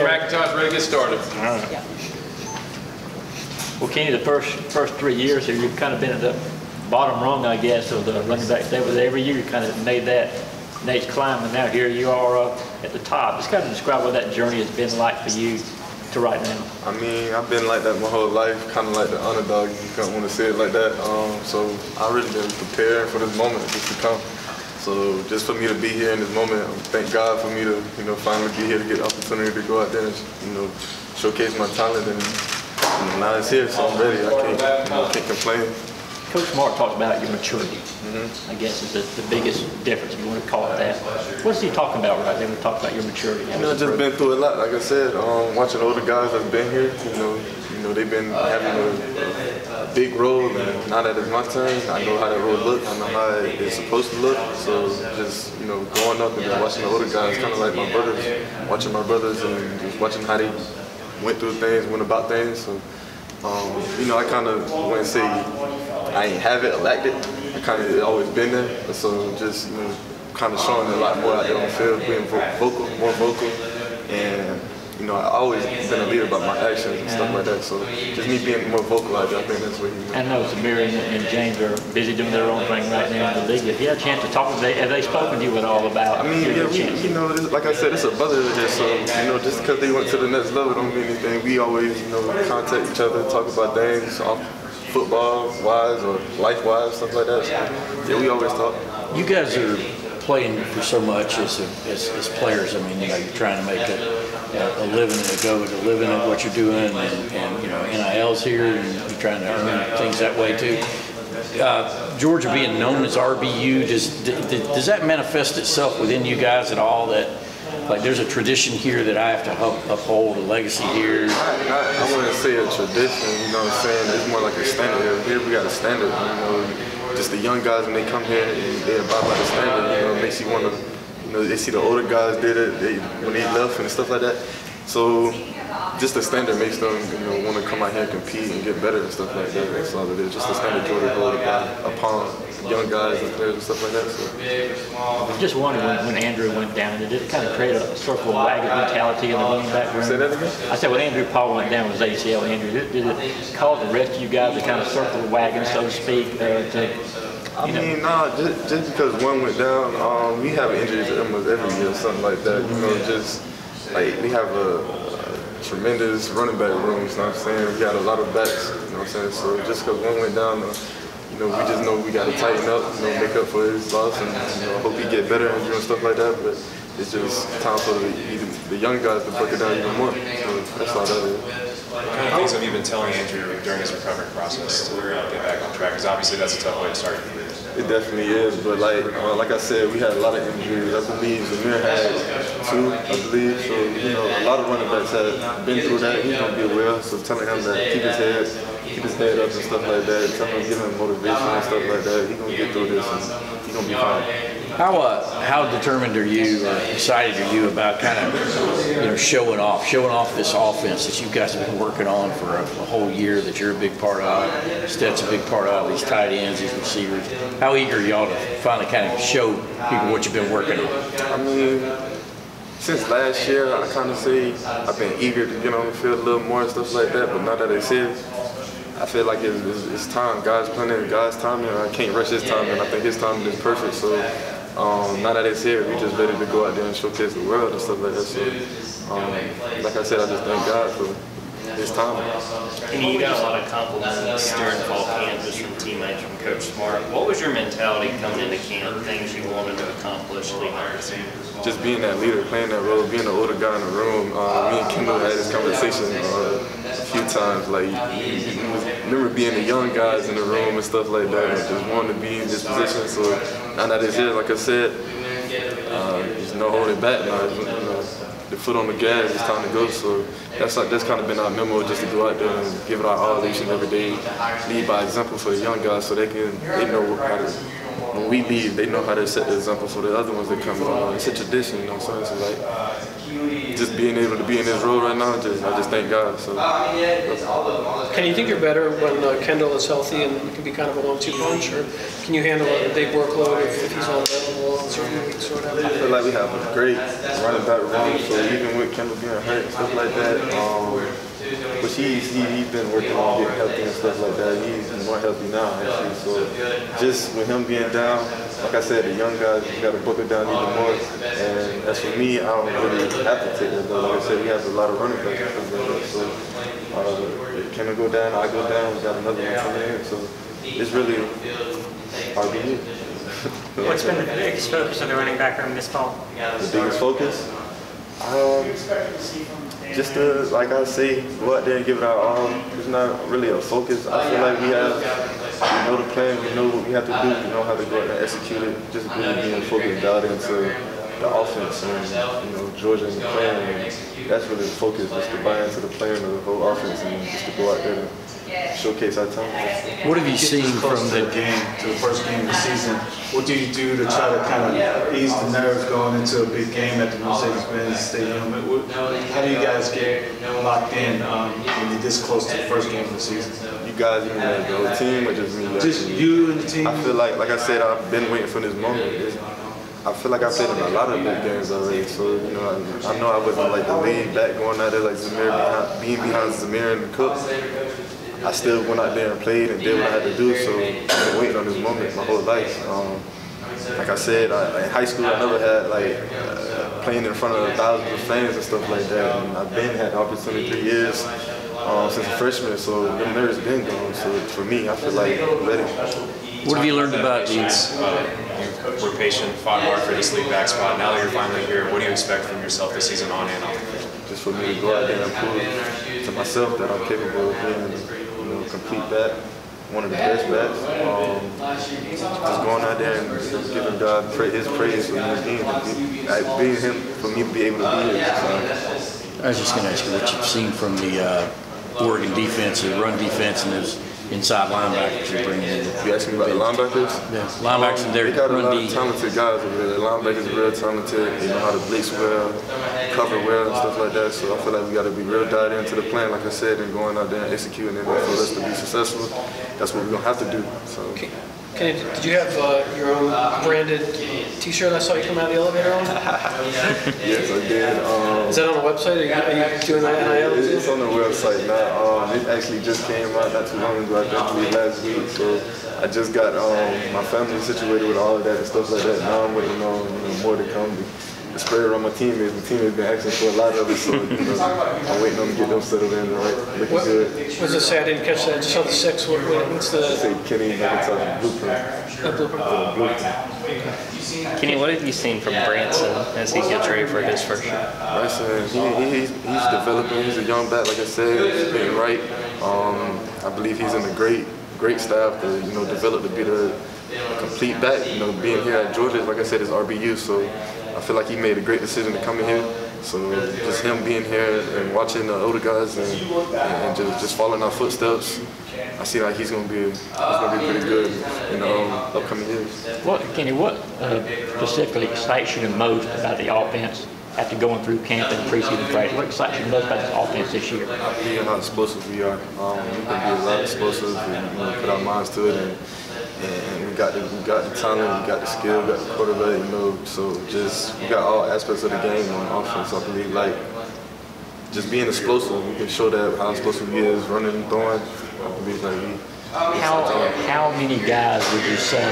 McIntosh ready to get started. All right. Yeah. Well, Kenny, the first 3 years here, you've kind of been at the bottom rung, I guess, of the running back stable. Every year you kind of made that next climb, and now here you are at the top. Just kind of describe what that journey has been like for you to right now. I mean, I've been like that my whole life, kind of like the underdog. You don't want to say it like that. So I really been preparing for this moment just to come. So just for me to be here in this moment, thank God for me to, finally be here to get the opportunity to go out there and, showcase my talent. And now it's here, so I'm ready. I can't complain. Coach Mark talked about your maturity. I guess is the biggest difference, if you want to call it that. What's he talking about right there when he talks about your maturity? I've just been through a lot. Like I said, watching older guys that's been here, they've been having a big role, and now that it's my turn, I know how that role looks. I know how it's supposed to look. So just, growing up and just watching the older guys, kind of like my brothers, watching my brothers and just watching how they went through things, went about things. So, I kind of wouldn't say I ain't have it or lacked it. I kind of always been there. So just, kind of showing a lot more out there on the field, being more vocal, and I always been a leader about my actions and stuff like that. So just me being more vocal out there, I think that's what I know Samir and James are busy doing their own thing right now in the league. If you had a chance to talk, have they spoken to you at all about? I mean, yeah, like I said, it's a brotherhood here. So just because they went to the next level don't mean anything. We always, contact each other, talk about things, football-wise or life-wise, stuff like that. So, yeah, we always talk. You guys are playing for so much as players. I mean, you're trying to make a living and a living at what you're doing, and NIL's here, and you're trying to earn things that way too. Georgia being known as RB1, does that manifest itself within you guys at all? That like there's a tradition here that I have to uphold, a legacy here? I wouldn't say a tradition, you know what I'm saying? It's more like a standard. Here we got a standard, just the young guys when they come here and they abide by the standard, makes you want to, they see the older guys did it when they left and stuff like that. So just the standard makes them, want to come out here and compete and get better and stuff like that. That's all it is. Just the standard Georgia hold upon young guys and players and stuff like that. So. Just wondering when Andrew went down, did it kind of create a circle of wagon mentality in the running back room? Say that again? I said when Andrew Paul went down with his ACL, Andrew, did it cause the rest of you guys to kind of circle the wagon, so to speak? I mean, nah, just because one went down, we have injuries almost every year or something like that. Just like we have a tremendous running back room, you know what I'm saying? We got a lot of backs, you know what I'm saying? So just because one went down, we just know we got to tighten up, make up for his loss, and hope he get better and doing stuff like that. But it's just time for the young guys to break it down even more. So that's all that is. What kind of things have you been telling Andrew during his recovery process to get back on track? Because obviously that's a tough way to start. It definitely is, but like I said, we had a lot of injuries. I believe Samir had 2, I believe. So a lot of running backs have been through that. He's gonna be aware. So telling him that keep his head up and stuff like that. Telling him, giving him motivation and stuff like that. He's gonna get through this and he's gonna be fine. How determined are you, or excited are you about kind of showing off this offense that you guys have been working on for a whole year, that you're a big part of, Stet's a big part of, these tight ends, these receivers? How eager are y'all to finally kind of show people what you've been working on? I mean, since last year, I kind of say I've been eager to get on the field a little more and stuff like that, but now that it's here, I feel like it's time. God's planning, God's timing. I can't rush his timing. I think his timing is perfect. So now that it's here, we just ready to go out there and showcase the world and stuff like that. So like I said, I just thank God for his timing. And you got a lot of compliments during fall camp just from teammates, from Coach Smart. What was your mentality coming into camp, things you wanted to accomplish leading up to season? Just being that leader, playing that role, being the older guy in the room. Me and Kendall had this conversation a few times. Like, remember being the young guys in the room and stuff like that, and just wanting to be in this position. So now that it's here, like I said, there's no holding back now. The foot on the gas, it's time to go. So that's kind of been our memo, just to go out there and give it our all each and every day, lead by example for the young guys, so they know how to. When we leave, they know how to set the example for the other ones that come on. It's a tradition, you know what I'm saying? So just being able to be in this role right now, I just thank God. So. Can you think you're better when Kendall is healthy and it can be kind of a 1-2 punch, or can you handle a big workload if he's unavailable on certain weeks or whatever? I feel like we have a great running back room, so even with Kendall being hurt and stuff like that, but he's been working on getting healthy and stuff like that. He's more healthy now, actually. So just with him being down, like I said, the young guys got to buckle down even more. And as for me, I don't really have to take that though. Like I said, we have a lot of running backs and stuff like that. So if Kendall go down, I go down. We got another one coming in. So it's really RB1. What's been the biggest focus of the running back room this fall? The biggest focus? Just to, like I say, go out there and give it our all. It's not really a focus. I feel like we know the plan, we know what we have to do, we know how to go out and execute it. Just really being focused out into the offense and Georgia and the plan. And that's really the focus, just to buy into the plan of the whole offense and just to go out there and showcase our talent. What have you seen from the game, to the first game of the season? What do you do to try to kind of ease the nerves going into a big game at the Mercedes-Benz Stadium? How do you guys get locked in when you're this close to the first game of the season? You guys, even the whole team, or just me? Just you and the team? I feel like I said, I've been waiting for this moment. I feel like I played in a lot of big games already, so I know I wasn't like the lead back going out there like Zamir being behind Zamir and the Cook. I still went out there and played and did what I had to do, so I've been waiting on this moment my whole life. Like I said, in high school I never had playing in front of thousands of fans and stuff like that, and I've had the opportunity 3 years since a freshman, so the nerves been gone. So for me, I feel like I'm ready. What have you learned about these? You were patient, fought hard for this lead back spot. Now that you're finally here, what do you expect from yourself this season on and off? Just for me to go out there and prove to myself that I'm capable of being a complete back, one of the best backs. Just going out there and giving God his praise for me being him, for me to be able to be here. So. I was just going to ask you what you've seen from the Oregon defense, the run defense, and those inside linebackers you're bringing in. You asking about the linebackers? Yeah, linebackers and their they got a run lot D. of talented guys over there. The linebackers are real talented. They know how to blitz well, cover well, and stuff like that. So I feel like we got to be real dialed into the plan, like I said, and going out there and executing it for us to be successful. That's what we're gonna have to do. So. Kenny, did you have your own branded T-shirt I saw you come out of the elevator on? Yes, I did. Is that on the website? Are you doing that NIL? It's on the website now. It actually just came out not too long ago. I think last week. So I just got my family situated with all of that and stuff like that. Now I'm waiting on more to come. The spread around my teammates. My teammates been asking for a lot of it, so I'm waiting on them to get them settled in and looking good. What does it say? I didn't catch that. I just saw the 6. What's the? Say Kenny McIntosh blueprint. Blueprint. Kenny, what have you seen from Branson as he gets ready for his first year? Branson, he's developing. He's a young back, like I said. He's getting right. I believe he's in a great staff to develop to be the complete back. Being here at Georgia, like I said, is RB1. So I feel like he made a great decision to come in here. So just him being here and watching the older guys and just following our footsteps, I see like he's gonna be pretty good in the upcoming years. Kenny, what specifically excites you the most about the offense after going through camp and preseason practice? What excites you most about this offense this year? Being how explosive we are. We can be a lot explosive and put our minds to it. And we got the talent, we got the skill, we got the quarterback, so we got all aspects of the game on offense. I believe just being explosive, we can show that how explosive he is, running and throwing. I believe How many guys would you say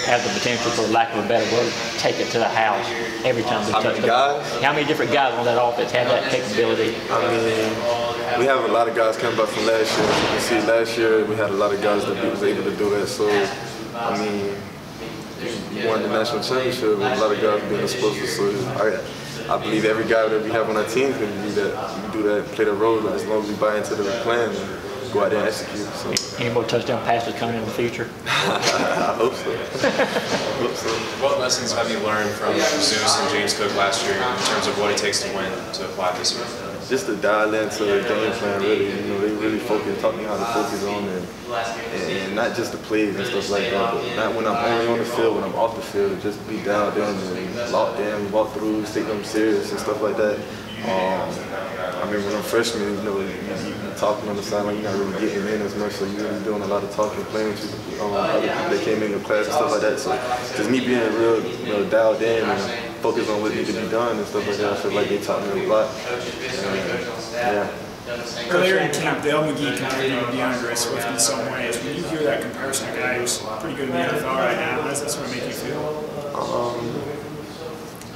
have the potential, for lack of a better word, take it to the house every time they touch the ball? How many different guys on that offense have that capability? I mean, we have a lot of guys coming back from last year. You can see last year we had a lot of guys that was able to do that. So, I mean, we won the national championship with a lot of guys being explosive. So I believe every guy that we have on our team can do that, play the role as long as we buy into the plan and go out there and execute. So. Any more touchdown passes coming in the future? I hope so. What lessons have you learned from Zeus and James Cook last year in terms of what it takes to win to apply this year? just to dial into the game plan, really. You know, they really taught me how to focus on and not just the plays and stuff like that, but not when I'm only on the field, when I'm off the field, just be dialed in and locked in, walk through, take them serious and stuff like that. I mean, when I'm freshman, you know, you're talking on the sideline, you're not really getting in as much, so you're really doing a lot of talking, playing with other people that came in the class and stuff like that. So just me being real, you know, dialed in and focused on what needed to be done and stuff like that, I feel like they taught me a lot. Yeah. Earlier in camp, Dale McGee compared you to DeAndre Swift in some ways. When you hear that comparison, a guy who's pretty good in the NFL right now, how does that sort of make you feel?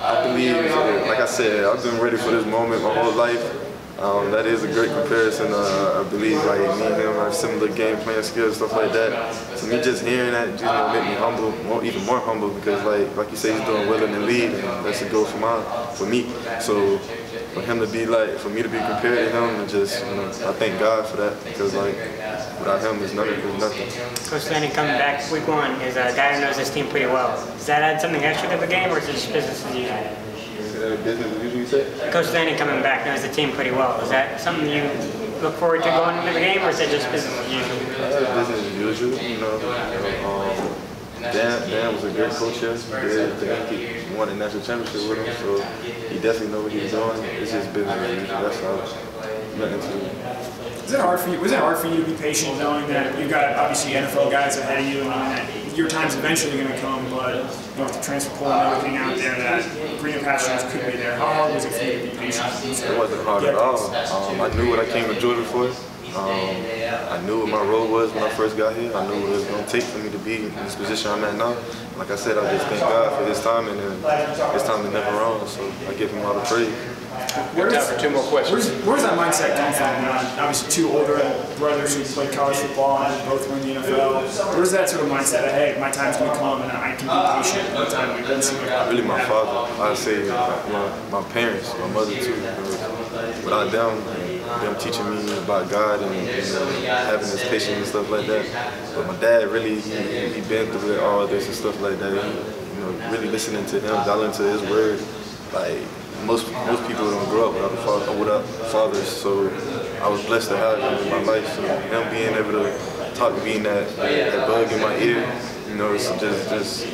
I believe, like I said, I've been ready for this moment my whole life. That is a great comparison. I believe like me and him have similar game plan skills, stuff like that. So me just hearing that just make me humble, even more humble, because like you say, he's doing well in the league, and that's a goal for me. So for him to be like, for me to be compared to him, and just, you know, I thank God for that, because like without him, it's nothing. Coach Lanning coming back week 1 is a guy who knows his team pretty well. Does that add something extra to the game, or is it just business as usual? Is that business as usual, you say? Coach Lanning coming back knows the team pretty well. Is that something you look forward to going into the game, or is it just business as usual? Business as usual, you know. Dan was a great coach here. He won a national championship with him, so he definitely knows what he's doing. It's just business as usual. That's all. Nothing to it. Was it hard for you to be patient, knowing that you've got obviously NFL guys ahead of you, and that your time's eventually going to come, but you know, with the transfer portal and everything out there, that greener pastures could be there. How hard was it for you to be patient? It wasn't hard at all. I knew what I came to Georgia for. I knew what my role was when I first got here. I knew what it was going to take for me to be in this position I'm at now. Like I said, I just thank God for his time, and his time is never wrong, so I give him all the praise. We're time for 2 more questions. Where's that mindset come from? Obviously 2 older brothers who played college football and both were in the NFL. Where's that sort of mindset that, hey, my time's going to come and I can be patient at the time it doesn't seem like really my father. I say my parents, my mother too. Without them teaching me about God and having this patience and stuff like that. But my dad really, he been through all this and stuff like that. He, you know, really listening to him, dialing into his word. Like most people don't grow up without fathers, so I was blessed to have him in my life. So him being able to talk, being that bug in my ear, you know, so just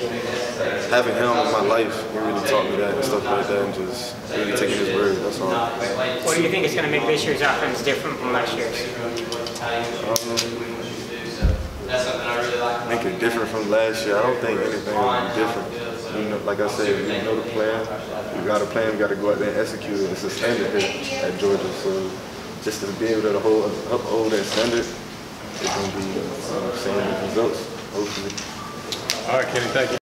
having him in my life, he really taught me that and stuff like that, and just really taking his word, that's all. What do you think is going to make this year's offense different from last year's? Make it different from last year. I don't think anything will be different. You know, like I said, we know the plan. We got a plan. We got to go out there and execute it. It's a standard here at Georgia. So just to be able to uphold that standard, it's going to be seeing the results, hopefully. All right, Kenny, thank you.